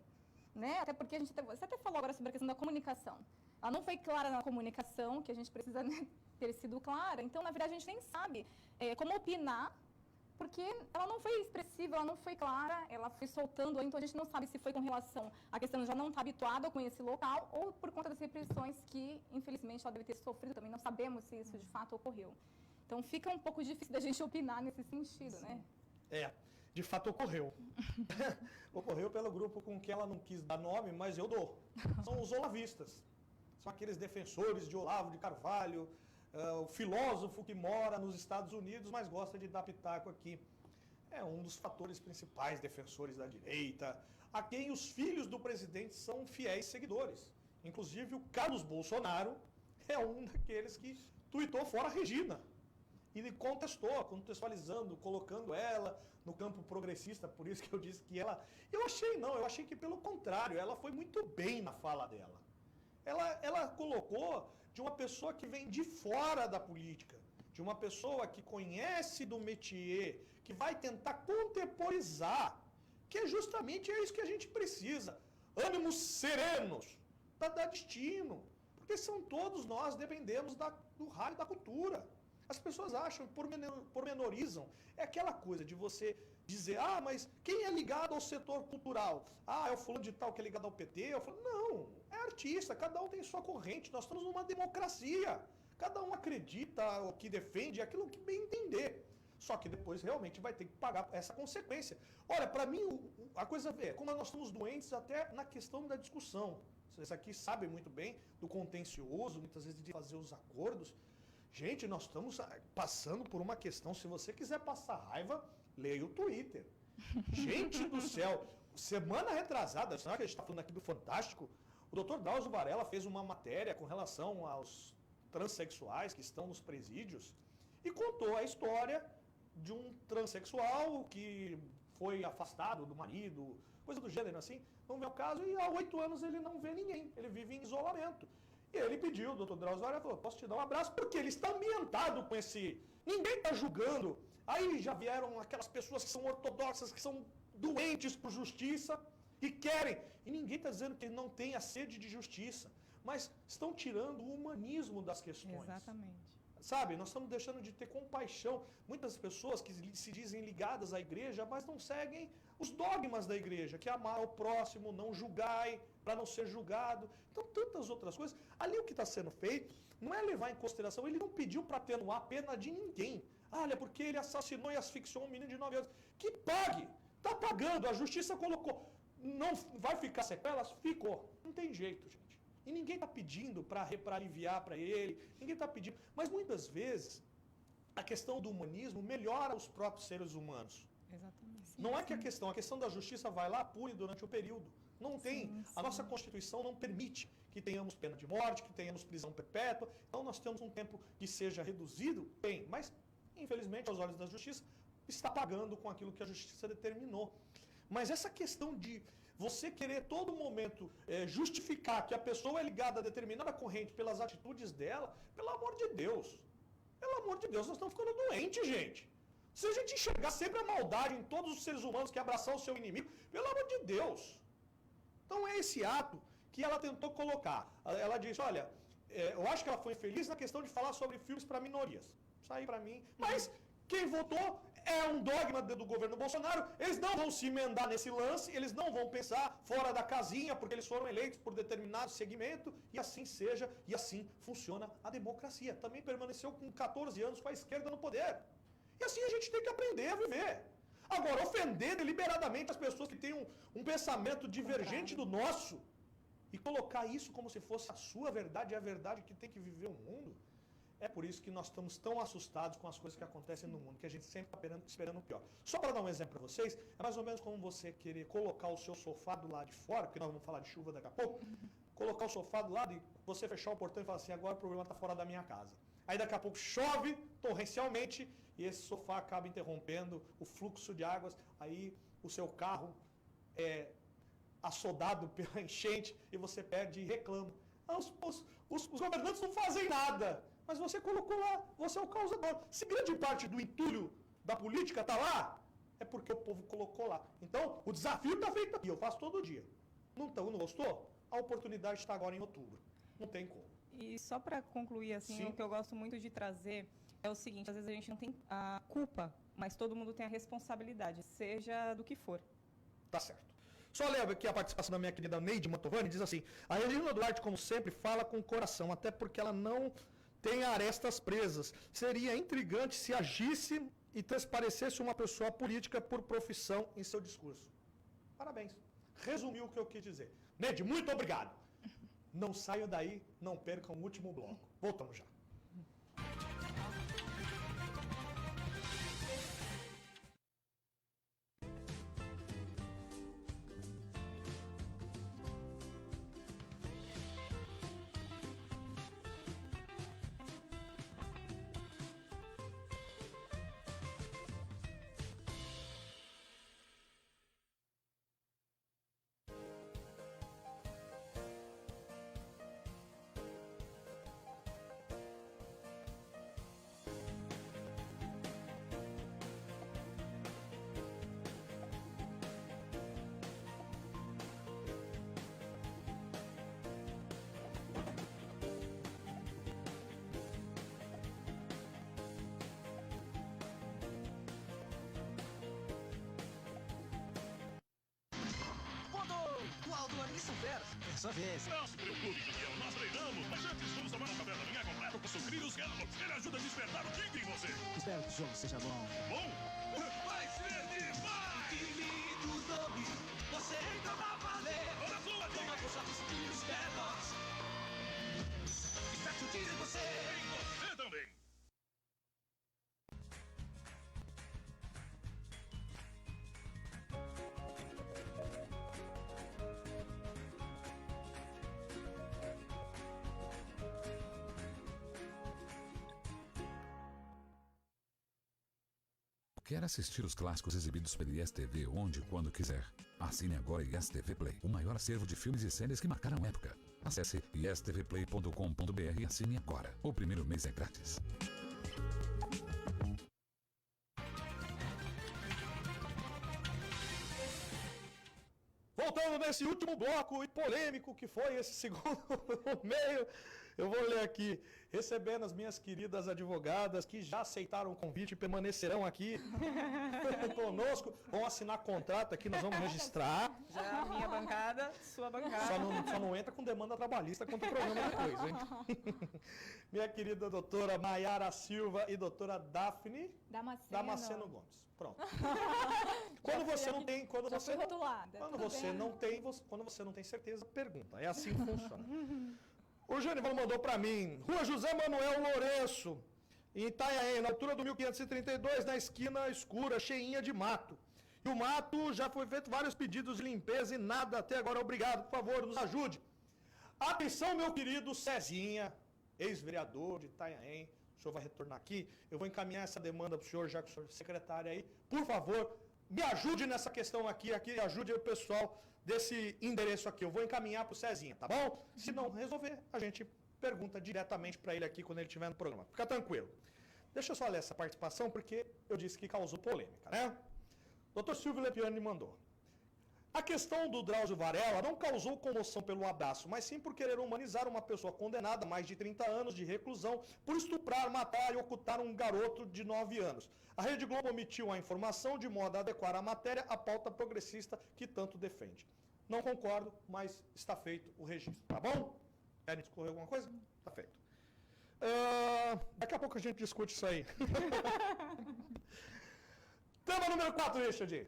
né, até porque você até falou agora sobre a questão da comunicação. Ela não foi clara na comunicação, que a gente precisa, né, ter sido clara, então, na verdade, a gente nem sabe como opinar, porque ela não foi expressiva, ela não foi clara, ela foi soltando, então a gente não sabe se foi com relação à questão de já não estar habituada com esse local ou por conta das repressões que, infelizmente, ela deve ter sofrido também, não sabemos se isso de fato ocorreu. Então fica um pouco difícil da gente opinar nesse sentido, né? De fato ocorreu. Ocorreu pelo grupo com que ela não quis dar nome, mas eu dou. São os olavistas. São aqueles defensores de Olavo de Carvalho, o filósofo que mora nos Estados Unidos, mas gosta de dar pitaco aqui. é um dos fatores principais defensores da direita, a quem os filhos do presidente são fiéis seguidores. Inclusive o Carlos Bolsonaro é um daqueles que tuitou fora a Regina. E contestou, contextualizando, colocando ela no campo progressista, por isso que eu disse que ela... Eu achei que pelo contrário, ela foi muito bem na fala dela. Ela colocou de uma pessoa que vem de fora da política, de uma pessoa que conhece do métier, que vai tentar contemporizar, que é justamente isso que a gente precisa. Ânimos serenos, para dar destino, porque são todos nós, dependemos do raio da cultura. As pessoas acham, pormenorizam, é aquela coisa de você dizer, mas quem é ligado ao setor cultural? É o fulano de tal que é ligado ao PT? Eu falo, não, é artista, cada um tem sua corrente, nós estamos numa democracia. Cada um acredita o que defende, aquilo que bem entender. Só que depois realmente vai ter que pagar essa consequência. Olha, para mim, a coisa é como nós estamos doentes até na questão da discussão. Vocês aqui sabem muito bem do contencioso, muitas vezes de fazer os acordos. Gente, nós estamos passando por uma questão, se você quiser passar raiva, leia o Twitter. Gente do céu, semana retrasada, sabe que a gente está falando aqui do Fantástico, o Dr. Drauzio Varela fez uma matéria com relação aos transexuais que estão nos presídios e contou a história de um transexual que foi afastado do marido, coisa do gênero assim, não vê o caso, e há 8 anos ele não vê ninguém, ele vive em isolamento. E ele pediu, o Dr. Drauzio Varela falou, posso te dar um abraço? Porque ele está ambientado com esse... Ninguém está julgando. Aí já vieram aquelas pessoas que são ortodoxas, que são doentes por justiça e querem. E ninguém está dizendo que ele não tem a sede de justiça, mas estão tirando o humanismo das questões. Exatamente. Sabe, nós estamos deixando de ter compaixão. Muitas pessoas que se dizem ligadas à igreja, mas não seguem os dogmas da igreja, que é amar o próximo, não julgai, para não ser julgado. Então, tantas outras coisas. Ali o que está sendo feito não é levar em consideração, ele não pediu para atenuar a pena de ninguém. Olha, porque ele assassinou e asfixiou um menino de 9 anos. Que pague! Está pagando, a justiça colocou. Não vai ficar sequelas? Ficou. Não tem jeito, gente. E ninguém está pedindo para aliviar para ele, ninguém está pedindo. Mas muitas vezes, a questão do humanismo melhora os próprios seres humanos. Exatamente. Não é que a questão da justiça vai lá, pune durante o período. Não tem. A nossa Constituição não permite que tenhamos pena de morte, que tenhamos prisão perpétua. Então nós temos um tempo que seja reduzido, tem, mas infelizmente aos olhos da justiça está pagando com aquilo que a justiça determinou. Mas essa questão de você querer todo momento justificar que a pessoa é ligada a determinada corrente pelas atitudes dela, pelo amor de Deus. Pelo amor de Deus, nós estamos ficando doentes, gente. Se a gente enxergar sempre a maldade em todos os seres humanos que abraçar o seu inimigo, pelo amor de Deus. Então é esse ato que ela tentou colocar. Ela disse, olha, eu acho que ela foi feliz na questão de falar sobre filmes para minorias. Isso aí para mim. Mas quem votou é um dogma do governo Bolsonaro. Eles não vão se emendar nesse lance, eles não vão pensar fora da casinha, porque eles foram eleitos por determinado segmento, e assim seja, e assim funciona a democracia. Também permaneceu com 14 anos com a esquerda no poder. E assim a gente tem que aprender a viver. Agora, ofender deliberadamente as pessoas que têm um pensamento divergente do nosso e colocar isso como se fosse a sua verdade e a verdade que tem que viver o mundo, é por isso que nós estamos tão assustados com as coisas que acontecem no mundo, que a gente sempre está esperando o pior. Só para dar um exemplo para vocês, é mais ou menos como você querer colocar o seu sofá do lado de fora, porque nós vamos falar de chuva daqui a pouco, colocar o sofá do lado e você fechar o portão e falar assim, agora o problema está fora da minha casa. Aí daqui a pouco chove torrencialmente e esse sofá acaba interrompendo o fluxo de águas, aí o seu carro é assodado pela enchente e você perde e reclama. Os governantes não fazem nada, mas você colocou lá, você é o causador. Se grande parte do entulho da política está lá, é porque o povo colocou lá. Então, o desafio está feito aqui, eu faço todo dia. Não gostou? A oportunidade está agora em outubro. Não tem como. E só para concluir, assim, Sim. o que eu gosto muito de trazer é o seguinte, às vezes a gente não tem a culpa, mas todo mundo tem a responsabilidade, seja do que for. Tá certo. Só lembro aqui a participação da minha querida Neide Mantovani, diz assim, a Regina Duarte, como sempre, fala com o coração, até porque ela não tem arestas presas. Seria intrigante se agisse e transparecesse uma pessoa política por profissão em seu discurso. Parabéns. Resumiu o que eu quis dizer. Neide, muito obrigado. Não saio daí, não percam o último bloco. Voltamos já. eles são feras. Dessa vez. Não se preocupe, Daniel. Nós treinamos, mas antes vamos tomar um café da manhã completo com sucrilhos Kellogg's. Ele ajuda a despertar o tigre em você. Espero que o jogo seja bom. Bom? Vai ser demais! Time do Dog, você entra pra valer. Olha só, Toma força dos sucrilhos Kellogg's. Desperte o tigre em você. você também. Quer assistir os clássicos exibidos pela ISTV onde e quando quiser? Assine agora ISTV Play, o maior acervo de filmes e séries que marcaram época. Acesse istvplay.com.br e assine agora. O primeiro mês é grátis. Voltando nesse último bloco e polêmico que foi esse segundo meio, eu vou ler aqui. Recebendo as minhas queridas advogadas que já aceitaram o convite e permanecerão aqui conosco. Vão assinar contrato aqui, nós vamos registrar. Já minha bancada, sua bancada. Só não entra com demanda trabalhista contra o programa depois, hein? Minha querida doutora Maiara Silva e doutora Daphne Damasceno Gomes. Pronto. Quando você não tem, quando você não tem certeza, pergunta. É assim que funciona. O Genival mandou pra mim, Rua José Manuel Lourenço, em Itanhaém, na altura do 1532, na esquina escura, cheinha de mato. E o mato já foi feito vários pedidos de limpeza e nada até agora. Obrigado, por favor, nos ajude. Atenção, meu querido Cezinha, ex-vereador de Itanhaém. O senhor vai retornar aqui. Eu vou encaminhar essa demanda para o senhor, já que o senhor é secretário aí. Por favor, me ajude nessa questão aqui, ajude o pessoal desse endereço aqui. Eu vou encaminhar para o Cezinha, tá bom? Se não resolver, a gente pergunta diretamente para ele aqui quando ele estiver no programa. Fica tranquilo. Deixa eu só ler essa participação, porque eu disse que causou polêmica, né? Dr. Silvio Lepiani mandou. A questão do Drauzio Varela não causou comoção pelo abraço, mas sim por querer humanizar uma pessoa condenada a mais de 30 anos de reclusão por estuprar, matar e ocultar um garoto de 9 anos. A Rede Globo omitiu a informação de modo a adequar a matéria à pauta progressista que tanto defende. Não concordo, mas está feito o registro, tá bom? Querem discorrer alguma coisa? Tá feito. Daqui a pouco a gente discute isso aí. Tema número 4, Richard.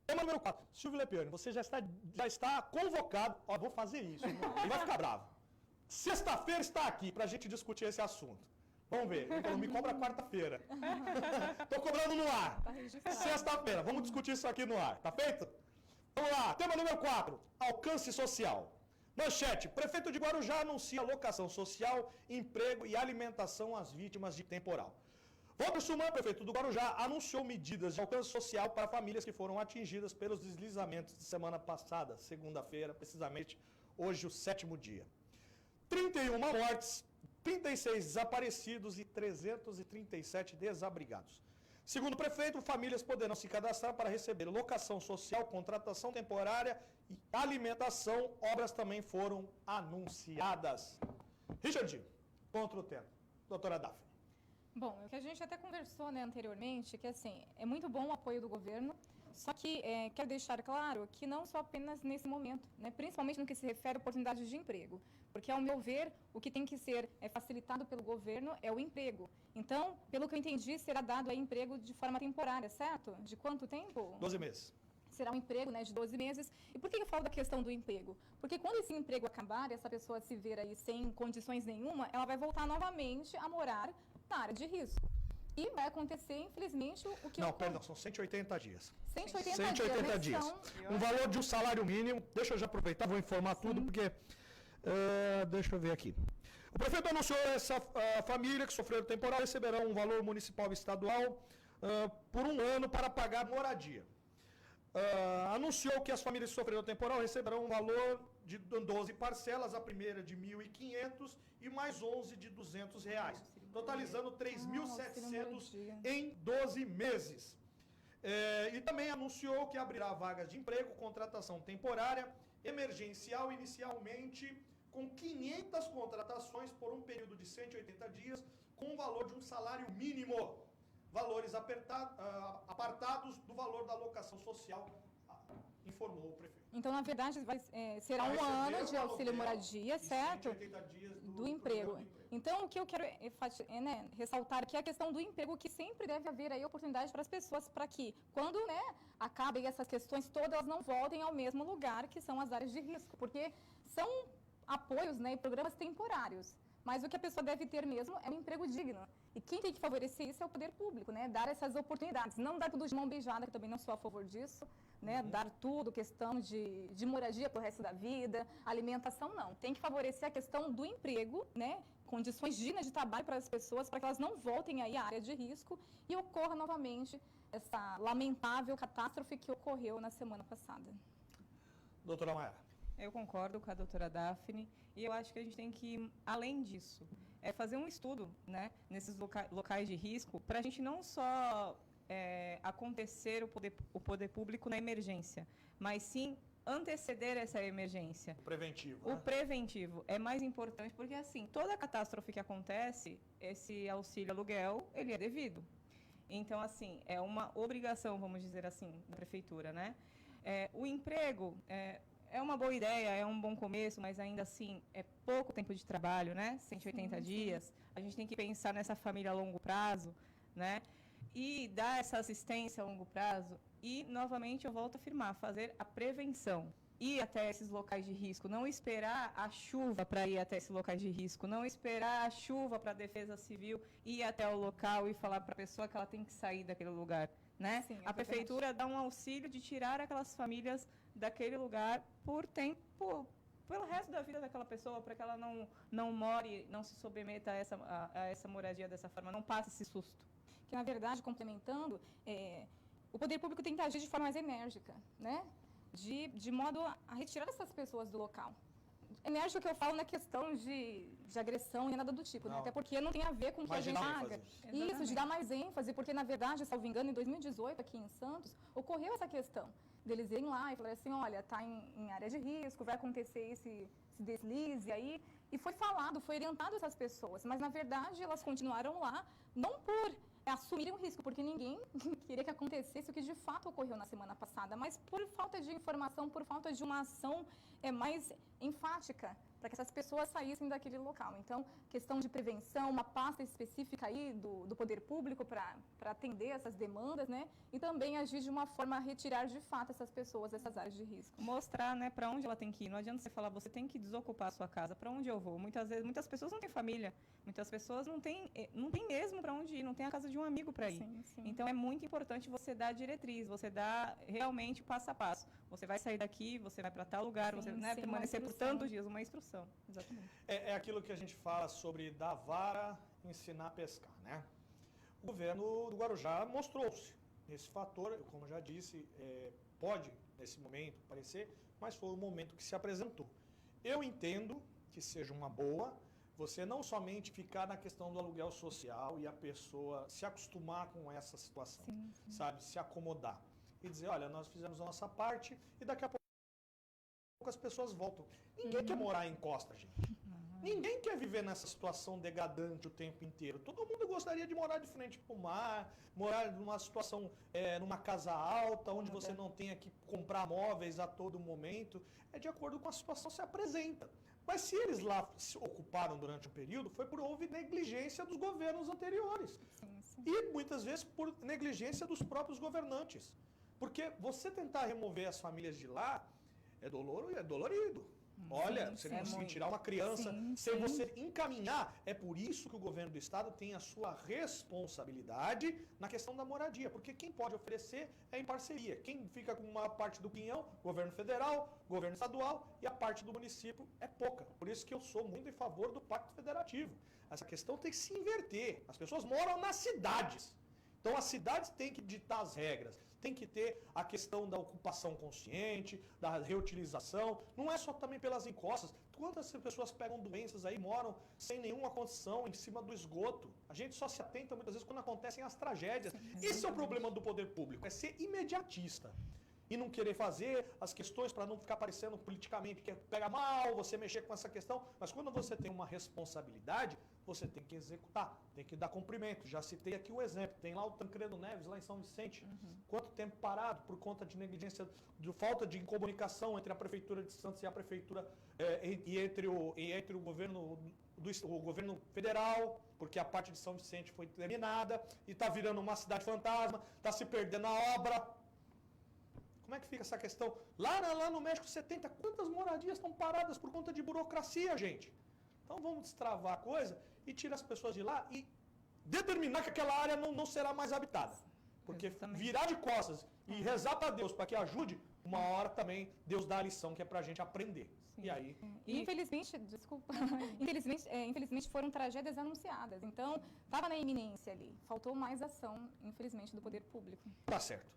Tema número 4. Silvio Lepiani, você já está convocado. Ó, vou fazer isso. Ele vai ficar bravo. Sexta-feira está aqui para a gente discutir esse assunto. Vamos ver. Ele falou, me cobra quarta-feira. Estou cobrando no ar. Sexta-feira. Vamos discutir isso aqui no ar. Tá feito? Vamos lá. Tema número 4. Alcance social. Manchete. Prefeito de Guarujá anuncia locação social, emprego e alimentação às vítimas de temporal. Walter Suman, prefeito do Guarujá, anunciou medidas de alcance social para famílias que foram atingidas pelos deslizamentos de semana passada, segunda-feira, precisamente hoje, o 7º dia. 31 mortes, 36 desaparecidos e 337 desabrigados. Segundo o prefeito, famílias poderão se cadastrar para receber locação social, contratação temporária e alimentação. Obras também foram anunciadas. Richard, contra o tema. Doutora Daphne. Bom, o que a gente até conversou, né, anteriormente, que assim, é muito bom o apoio do governo, só que quero deixar claro que não só apenas nesse momento, né, principalmente no que se refere a oportunidades de emprego, porque, ao meu ver, o que tem que ser facilitado pelo governo é o emprego. Então, pelo que eu entendi, será dado aí emprego de forma temporária, certo? De quanto tempo? 12 meses. Será um emprego, né, de 12 meses. E por que eu falo da questão do emprego? Porque quando esse emprego acabar, essa pessoa se ver aí sem condições nenhuma, ela vai voltar novamente a morar na área de risco. E vai acontecer, infelizmente, o que... Não, perdão, são 180 dias. 180 dias. Um valor de um salário mínimo. Deixa eu já aproveitar, vou informar tudo, porque... deixa eu ver aqui. O prefeito anunciou essa família que sofreu temporal receberá um valor municipal e estadual por um ano para pagar moradia. Anunciou que as famílias que sofreram temporal receberão um valor de 12 parcelas, a primeira de R$ 1.500 e mais 11 de R$ 200, totalizando R$ 3.700 em 12 meses. E também anunciou que abrirá vagas de emprego, contratação temporária emergencial inicialmente com 500 contratações por um período de 180 dias com o valor de um salário mínimo. Valores apartados do valor da alocação social, informou o prefeito. Então, na verdade, será um ano de auxílio moradia, certo? 180 dias Do emprego. Então, o que eu quero ressaltar aqui é a questão do emprego, que sempre deve haver aí oportunidade para as pessoas, para que, quando acabem essas questões todas, elas não voltem ao mesmo lugar, que são as áreas de risco, porque são apoios e programas temporários. Mas o que a pessoa deve ter mesmo é um emprego digno. E quem tem que favorecer isso é o poder público, dar essas oportunidades. Não dar tudo de mão beijada, que eu também não sou a favor disso. Dar tudo, questão de moradia para o resto da vida, alimentação, não. Tem que favorecer a questão do emprego, condições dignas de trabalho para as pessoas, para que elas não voltem aí à área de risco e ocorra novamente essa lamentável catástrofe que ocorreu na semana passada. Doutora Mayara. Eu concordo com a doutora Daphne e eu acho que a gente tem que, além disso, fazer um estudo nesses locais de risco para a gente não só acontecer o poder público na emergência, mas sim anteceder essa emergência. Preventivo. O preventivo é mais importante porque, assim, toda catástrofe que acontece, esse auxílio aluguel, ele é devido. Então, assim, é uma obrigação, vamos dizer assim, da prefeitura, o emprego é uma boa ideia, é um bom começo, mas ainda assim é pouco tempo de trabalho, 180 dias. A gente tem que pensar nessa família a longo prazo, e dar essa assistência a longo prazo. E, novamente, eu volto a afirmar, fazer a prevenção. Ir até esses locais de risco, não esperar a chuva para ir até esses locais de risco, não esperar a chuva para a defesa civil ir até o local e falar para a pessoa que ela tem que sair daquele lugar. Sim, a prefeitura dá um auxílio de tirar aquelas famílias daquele lugar por tempo, pelo resto da vida daquela pessoa, para que ela não more, não se submeta a essa moradia dessa forma, não passe esse susto. Que, na verdade, complementando, o poder público tem que agir de forma mais enérgica, de modo a retirar essas pessoas do local. Enérgico que eu falo não é questão de agressão nem nada do tipo, até porque não tem a ver com o que a gente paga. Isso, de dar mais ênfase, porque, na verdade, salvo engano, em 2018, aqui em Santos, ocorreu essa questão deles irem lá e falarem assim, olha, está em área de risco, vai acontecer esse deslize aí, e foi falado, foi orientado essas pessoas, mas, na verdade, elas continuaram lá, não por assumirem o risco, porque ninguém queria que acontecesse o que de fato ocorreu na semana passada, mas por falta de informação, por falta de uma ação mais enfática, para que essas pessoas saíssem daquele local. Então, questão de prevenção, uma pasta específica aí do poder público para atender essas demandas, e também agir de uma forma a retirar de fato essas pessoas dessas áreas de risco. Mostrar, para onde ela tem que ir. Não adianta você falar, você tem que desocupar a sua casa, para onde eu vou? Muitas vezes, muitas pessoas não têm família, muitas pessoas não têm mesmo para onde ir, não tem a casa de um amigo para ir. Sim. Então, é muito importante você dar a diretriz, você dar realmente o passo a passo. Você vai sair daqui, você vai para tal lugar, você permanecer por tantos dias, uma instrução. Exatamente. É aquilo que a gente fala sobre dar vara, ensinar a pescar, O governo do Guarujá mostrou-se nesse fator, como eu já disse, pode, nesse momento, parecer, mas foi o momento que se apresentou. Eu entendo que seja uma boa você não somente ficar na questão do aluguel social e a pessoa se acostumar com essa situação, sabe, se acomodar e dizer, olha, nós fizemos a nossa parte e daqui a pouco as pessoas voltam. Ninguém quer morar em costa, gente. Ninguém quer viver nessa situação degradante o tempo inteiro. Todo mundo gostaria de morar de frente para o mar, morar numa situação, numa casa alta, onde você não tenha que comprar móveis a todo momento. É de acordo com a situação que se apresenta. Mas se eles lá se ocuparam durante um período, foi por houve negligência dos governos anteriores. E muitas vezes por negligência dos próprios governantes. Porque você tentar remover as famílias de lá é dolorido. Olha, você não conseguir tirar uma criança sem você encaminhar. É por isso que o governo do estado tem a sua responsabilidade na questão da moradia. Porque quem pode oferecer é em parceria. Quem fica com uma parte do quinhão, governo federal, governo estadual, e a parte do município é pouca. Por isso que eu sou muito em favor do pacto federativo. Essa questão tem que se inverter. As pessoas moram nas cidades. Então as cidades têm que ditar as regras. Tem que ter a questão da ocupação consciente, da reutilização. Não é só também pelas encostas. Quantas pessoas pegam doenças aí, moram sem nenhuma condição, em cima do esgoto? A gente só se atenta muitas vezes quando acontecem as tragédias. Esse é o problema do poder público, é ser imediatista. e não querer fazer as questões para não ficar parecendo politicamente que pega mal você mexer com essa questão, mas quando você tem uma responsabilidade, você tem que executar, tem que dar cumprimento. Já citei aqui o exemplo, tem lá o Tancredo Neves, lá em São Vicente, quanto tempo parado por conta de negligência, de falta de comunicação entre a Prefeitura de Santos e a Prefeitura, entre o governo federal, porque a parte de São Vicente foi terminada e está virando uma cidade fantasma, está se perdendo a obra. Como é que fica essa questão? Lá no México 70, quantas moradias estão paradas por conta de burocracia, gente? Então vamos destravar a coisa e tirar as pessoas de lá e determinar que aquela área não será mais habitada. Porque virar de costas e rezar para Deus para que ajude, uma hora também Deus dá a lição que é para a gente aprender. Sim. E aí... E infelizmente, desculpa, infelizmente foram tragédias anunciadas. Então, estava na iminência ali. Faltou mais ação, infelizmente, do poder público. Tá certo.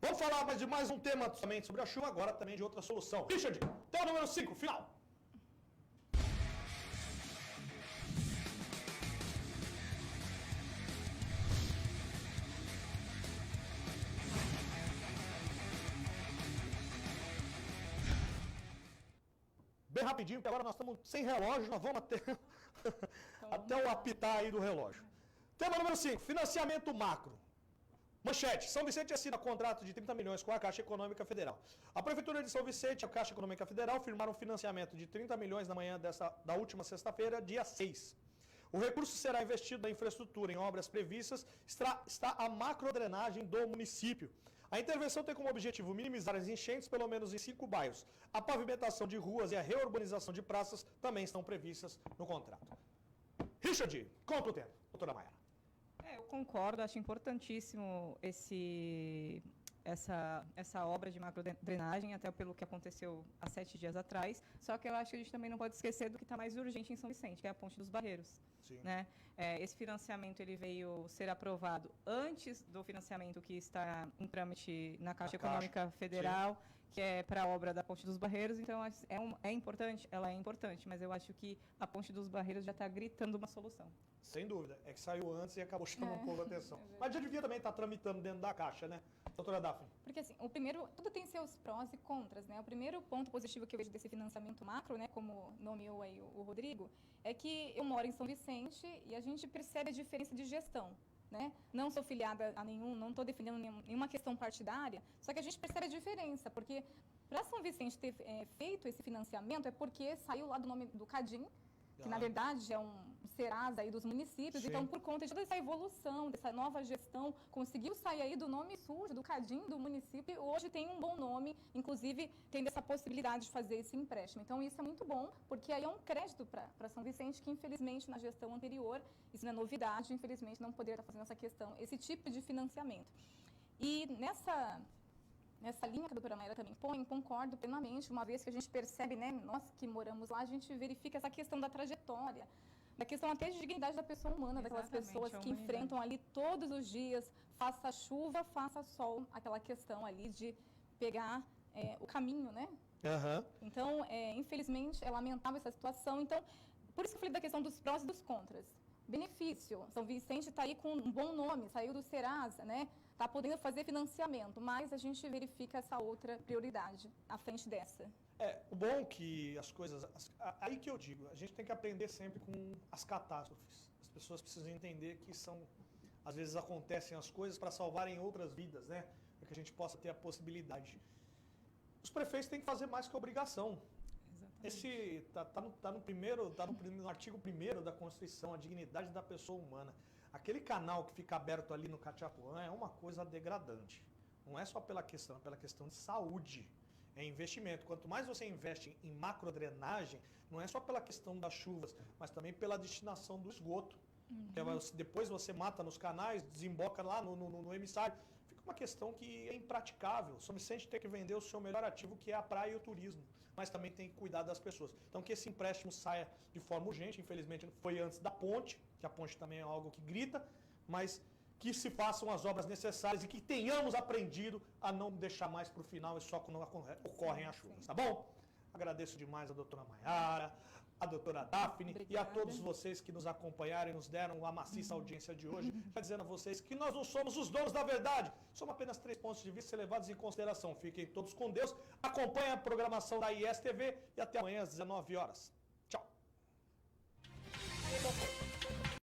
Vamos falar de mais um tema somente sobre a chuva, agora também de outra solução. Richard, tema número 5, final. Bem rapidinho, porque agora nós estamos sem relógio, nós vamos até o apitar aí do relógio. Tema número 5, financiamento macro. Manchete, São Vicente assina contrato de 30 milhões com a Caixa Econômica Federal. A Prefeitura de São Vicente e a Caixa Econômica Federal firmaram um financiamento de 30 milhões na manhã da última sexta-feira, dia 6. O recurso será investido na infraestrutura em obras previstas, está a macrodrenagem do município. A intervenção tem como objetivo minimizar as enchentes, pelo menos em 5 bairros. A pavimentação de ruas e a reurbanização de praças também estão previstas no contrato. Richard, conta o tempo, doutora Maiara. Eu concordo, acho importantíssimo essa obra de macrodrenagem, até pelo que aconteceu há 7 dias atrás. Só que eu acho que a gente também não pode esquecer do que está mais urgente em São Vicente, que é a Ponte dos Barreiros. Sim. Né? Esse financiamento ele veio ser aprovado antes do financiamento que está em trâmite na Caixa Econômica Federal, sim, que é para a obra da Ponte dos Barreiros. Então, é importante? Ela é importante, mas eu acho que a Ponte dos Barreiros já está gritando uma solução. Sem dúvida. É que saiu antes e acabou chamando um pouco a atenção. Mas já devia também estar tramitando dentro da Caixa, né? Doutora Daphne. Porque assim, tudo tem seus prós e contras, né? O primeiro ponto positivo que eu vejo desse financiamento macro, né, como nomeou aí o Rodrigo, é que eu moro em São Vicente e a gente percebe a diferença de gestão, né? Não sou filiada a nenhum, não estou defendendo nenhuma questão partidária, só que a gente percebe a diferença, porque para São Vicente ter feito esse financiamento é porque saiu lá do nome do Cadim, que na verdade é um Serasa aí dos municípios. Sim. Então, por conta de toda essa evolução, dessa nova gestão, conseguiu sair aí do nome sujo, do Cadim, do município, e hoje tem um bom nome, inclusive tendo essa possibilidade de fazer esse empréstimo. Então, isso é muito bom, porque aí é um crédito para São Vicente, que infelizmente na gestão anterior, isso não é novidade, infelizmente não poderia estar fazendo essa questão, esse tipo de financiamento. E nessa linha que a doutora Mayara também põe, concordo plenamente, uma vez que a gente percebe, né, nós que moramos lá, a gente verifica essa questão da trajetória, da questão até de dignidade da pessoa humana, daquelas pessoas que enfrentam ali todos os dias, faça chuva, faça sol, aquela questão ali de pegar o caminho, né? Uhum. Então, infelizmente, é lamentável essa situação. Então, por isso que eu falei da questão dos prós e dos contras. Benefício, São Vicente está aí com um bom nome, saiu do Serasa, né? Está podendo fazer financiamento, mas a gente verifica essa outra prioridade à frente dessa. O bom que as coisas... Aí que eu digo, a gente tem que aprender sempre com as catástrofes. As pessoas precisam entender que às vezes acontecem as coisas para salvarem outras vidas, né? Para que a gente possa ter a possibilidade. Os prefeitos têm que fazer mais que obrigação. Esse tá no artigo 1º da Constituição, a dignidade da pessoa humana. Aquele canal que fica aberto ali no Catiapuã é uma coisa degradante. Não é só pela questão de saúde, é investimento. Quanto mais você investe em macrodrenagem, não é só pela questão das chuvas, mas também pela destinação do esgoto. Porque depois você mata nos canais, desemboca lá no emissário. Fica uma questão que é impraticável. São Vicente tem que vender o seu melhor ativo, que é a praia e o turismo, mas também tem que cuidar das pessoas. Então que esse empréstimo saia de forma urgente, infelizmente foi antes da ponte, que a ponte também é algo que grita, mas que se façam as obras necessárias e que tenhamos aprendido a não deixar mais para o final e só quando ocorrem as chuvas, tá bom? Agradeço demais a doutora Mayara, a doutora Daphne e a Obrigada. todos vocês que nos acompanharam e nos deram uma maciça audiência de hoje. Já dizendo a vocês que nós não somos os donos da verdade, somos apenas 3 pontos de vista levados em consideração. Fiquem todos com Deus, acompanhem a programação da ISTV e até amanhã às 19 horas. Tchau.